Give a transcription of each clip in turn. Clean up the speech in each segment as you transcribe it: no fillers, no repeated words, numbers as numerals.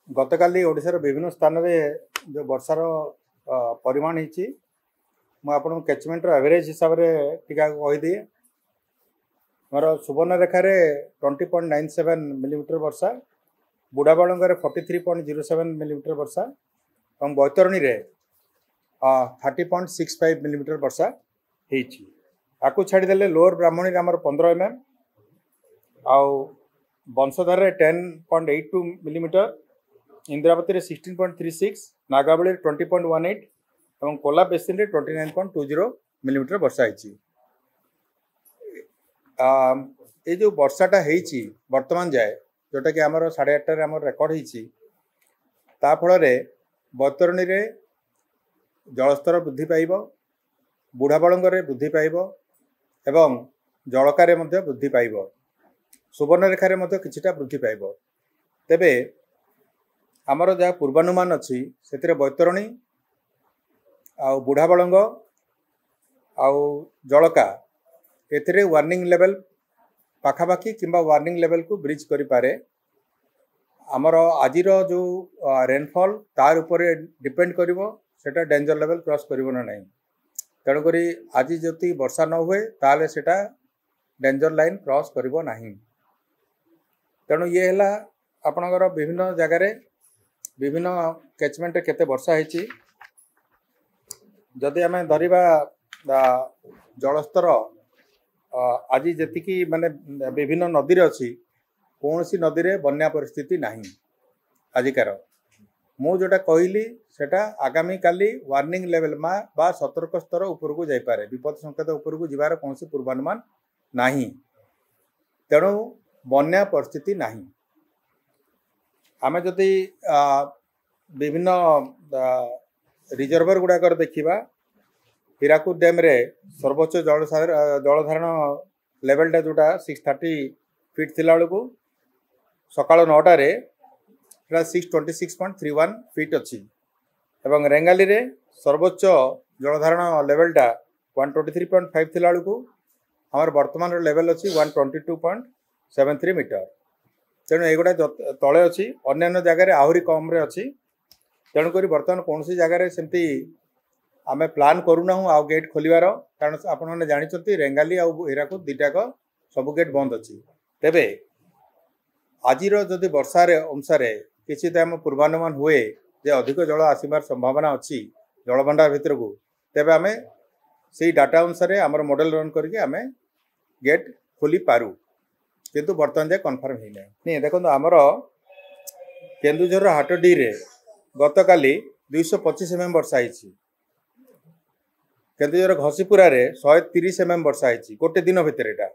गतकाली ओडिशार विभिन्न स्थान में जो वर्षार परिमाण होती मुझे कैचमेंट एवरेज हिसाब से टीका कहीदिए मोर सुवर्णरेखार 20.97 मिलीमीटर वर्षा बुढ़ाबाड़ 43.07 मिलीमीटर वर्षा और बैतरणी में 30.65 मिलीमीटर वर्षा होती छाड़देले लोअर ब्राह्मणी आमर 15 mm आउ बंशधार 10.82 मिलीमीटर इंद्रावती 16.36 नागावली 20.18 और कोला बेसिन 29.20 मिलीमीटर वर्षा होती ये जो वर्षाटा होती वर्तमान जाए जोटा कि आमर 8:30 आम रेकर्ड होता फल बैतरणी में जलस्तर वृद्धि पाइब बुढ़ाबाड़े वृद्धि पाइब एवं जलकार वृद्धि पाइब सुवर्णरेखार किछिटा वृद्धि पाइब तेबे आमर जहाँ पूर्वानुमान अच्छी से बैतरणी आउ बुढ़ाबाड़ंग आउ जलका एथिरे वार्निंग लेवल पाखापाखि किंबा वार्निंग लेवल को ब्रिज करि पारे आमर आजिर जो रेनफॉल तार उपरे डिपेंड करिवो सेटा डेंजर लेवल क्रॉस करिवो ना नहीं तेणुक आज जदि वर्षा न हुए ताले सेटा डेंजर लाइन क्रॉस करिवो नहीं तेणु ये है आपणकर विभिन्न जगार विभिन्न कैचमेंट केते वर्षा होती जदि आम धरिबा जलस्तर आज जी माने विभिन्न नदी अच्छी कौन सी नदी रे बन्या परिस्थिति नहीं आजिकार मु जोटा कहली सेटा आगामी काली वार्निंग लेवल बा सतर्क स्तर ऊपर को जाइपारे विपद संकेत ऊपर को जीवार कौन सी पूर्वानुमान नहीं तेणु बन्या परिस्थिति नहीं आम जदि विभिन्न रिजर्वर गुड़ाकर देखा हीराकुद डैम रे सर्वोच्च जलधारण लेवलटा जोटा 630 फीट थिला बेलू सकाल 9टारे 626.31 फीट अच्छी एवं रेंगाली रे सर्वोच्च जलधारण लेवलटा 123.5 थिला बेलू आमर वर्तमान लेवल अच्छी 122.73 मीटर तेणु एगुड़ा तले अच्छी अन्य जगार आहरी कम रे अच्छी तेणुक बर्तमान कौन सी जगार सेमती आम प्लान करूना आउ गेट खोलिवार कारण आपने जानते रेंगाली आउ हीराकुद दुटाक सब गेट बंद अच्छी तेबे आजिर जदि वर्षार अनुसार किसी आम पूर्वानुमान हुए जे अधिक जल आसबार संभावना अच्छी जलभंडार भितर को तेबे आम से डाटा अनुसार आमर मॉडल रन करके आम गेट खोली पारू किंतु बर्तमान जाए कन्फर्म ही नहीं देखो आमर केन्दुझर हाटडी रे गतकाली 225 mm वर्षा होती केन्दुझर घसीपुरा रे 130 mm वर्षा होती गोटे दिन भितर एटा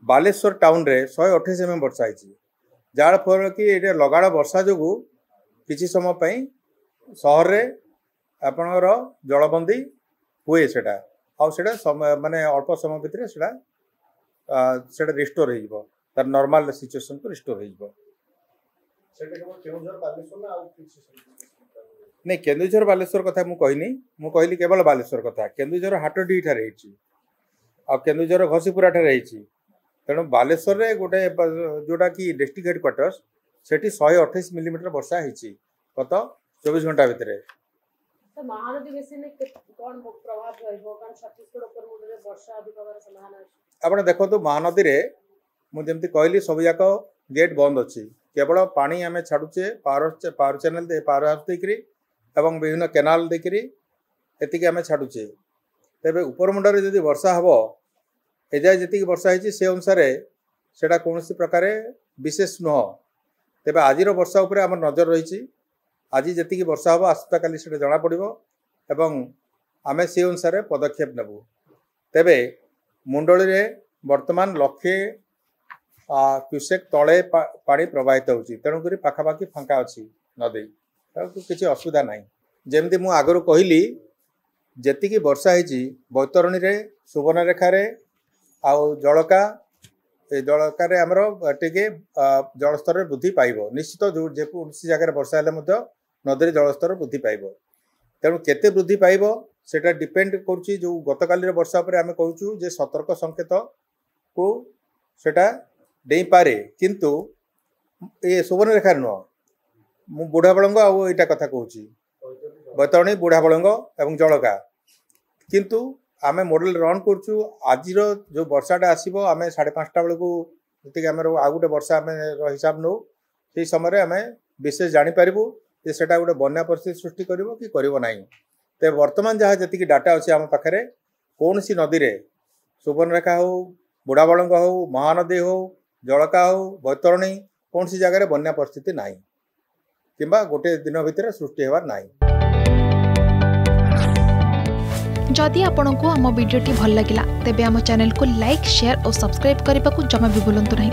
बालेश्वर टाउन रे 128 mm वर्षा होती जार फल कि ये लगाण वर्षा जो किसी समय पई सहर रे आपणकर जलबंदी हुए सेटा आउ सेटा समय माने अल्प समय भितर सेटा रिस्टोर हो तार नॉर्मल सिचुएशन को रिस्टोर हो नहीं केन्दुझर बालेश्वर कथा मु कहली केवल बालेश्वर कथा केन्दुझर हाटडी ठारे आ केन्दुझर घसीपुरा ठारे तेणु बालेश्वर रे गोटे जोटा कि डिस्ट्रिक्ट हेडक्वार्टर्स सेठी 128 मिलीमीटर वर्षा होती गत 24 घंटा भितर महानदी बेसिन कौन प्रभाव रहइबो कारण छत्तीसगढ़ ऊपर मुंडे वर्षा अधिक होबार संभावना अछि आपण देखो महानदी रे मु जेमति कहली सब जाक गेट बंद अच्छी केवल पानी आम छाड़ुचे पावर चैनल पावर हाउस देकरी एवं विभिन्न केनाल देकरी एतिक आम छाड़ुचे तेबे ऊपर मुंडरे जदि वर्षा हबो एजाय जी वर्षा होती से अनुसार से कौन प्रकार विशेष नुह तेबे आजिर वर्षा उपरे आम नजर रही आज जी वर्षा हम आसता काली से जना पड़ो एवं आम से अनुसार पदक्षेप नेबू तेबे मुंडली रे वर्तमान 100 क्यूसेक तले पानी प्रवाहित होती तेणुक पाखापाखि फांका अच्छी नदी किसी असुविधा ना जमती मु आगु कहली जी वर्षा होती बैतरणी रे सुवर्णरेखार आउ जलका जलकार आमर टे जलस्तर वृद्धि पाइब निश्चित जो जेकोसी जगह वर्षा हेल्ले नदी जलस्तर वृद्धि पाइब तेणु केते वृद्धि पाइब सेटा डिपेंड करुच्ची जो गतकाली वर्षा पर आम कहूँ जे सतर्क संकेत को सेटा डेई पारे किंतु ये सुवर्णरेखार नुह ମୁଁ ବୁଢ଼ା ବଳଙ୍ଗ ଆଉ ଏଇଟା କଥା कହୁची बैतरणी बुढ़ा बलंग और जलका किंतु आम मॉडल रन करुचु आज जो वर्षाटा आसो आम 5:30 बेलू जी आम आ गए वर्षा आम हिसाब नौ से समय आम विशेष जानीपरू जे से गोटे बन्या परिस्थिति सृष्टि कर कि करना तो बर्तमान जहाँ जी डाटा अच्छे आम पाखे कौन सी नदी में सुवर्णरेखा हो बुढ़ा बलंग हो महानदी हो जलका हो बैतरणी कौन सी जगह बन्या परिस्थिति ना कि गोटे दिन भितर सृष्टि होवार ना। जदि आपंक आम भिडी भल लगा तेब आम चैनल को लाइक शेयर और सब्सक्राइब करने को जमा भी भूलु नहीं।